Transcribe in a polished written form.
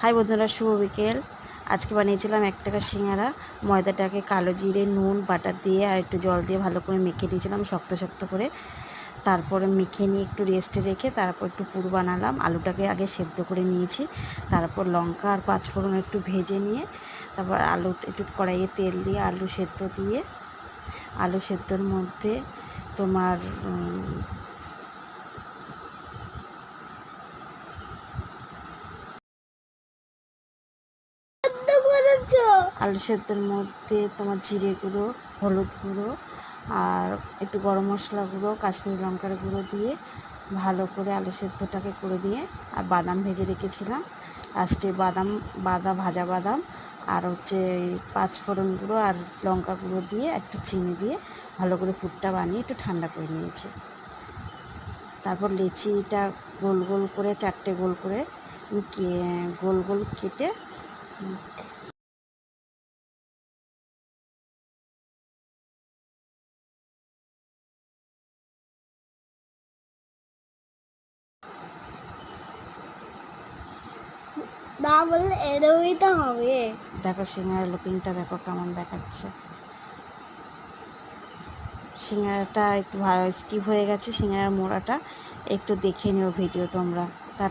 High বন্ধুরা, শুভ বিকেল। আজকে বানিয়েছিলাম 1 টাকার সিঙ্গারা। ময়দাটাকে কালো জিরে, নুন, বাটার দিয়ে আর একটু জল দিয়ে ভালো করে মেখে নিয়েছিলাম শক্ত শক্ত করে। তারপরে মেখে নিয়ে একটু রেস্টে রেখে তারপর একটু পুর বানালাম। আলুটাকে আগে সেদ্ধ করে নিয়েছি, তারপর লঙ্কা আর পাঁচফোড়ন একটু ভেজে নিয়ে তারপর আলু একটু কড়াইয়ে তেল দিয়ে আলু সেদ্ধ দিয়ে আলু সেদ্ধর মধ্যে তোমার আলু সেদ্ধর মধ্যে তোমার জিরে গুঁড়ো, হলুদ গুঁড়ো আর একটু গরম মশলা গুঁড়ো, কাশ্মীরি লঙ্কার গুঁড়ো দিয়ে ভালো করে আলু সেদ্ধটাকে করে নিয়ে আর বাদাম ভেজে রেখেছিলাম। লাস্টে ভাজা বাদাম আর পাঁচফোড়ন গুঁড়ো আর লঙ্কা গুঁড়ো দিয়ে একটু চিনি দিয়ে ভালো করে পুরটা বানিয়ে একটু ঠান্ডা করে নিয়েছি। তারপর লেচিটা গোল গোল করে 4টে গোল করে গোল গোল কেটে না বললে এরকমই তো হবে। দেখো সিঙ্গারার লুকিংটা দেখো কেমন দেখাচ্ছে। সিঙ্গারাটা একটু ভালো স্কিপ হয়ে গেছে, সিঙ্গারার মোড়াটা একটু দেখে নিও ভিডিও তোমরা।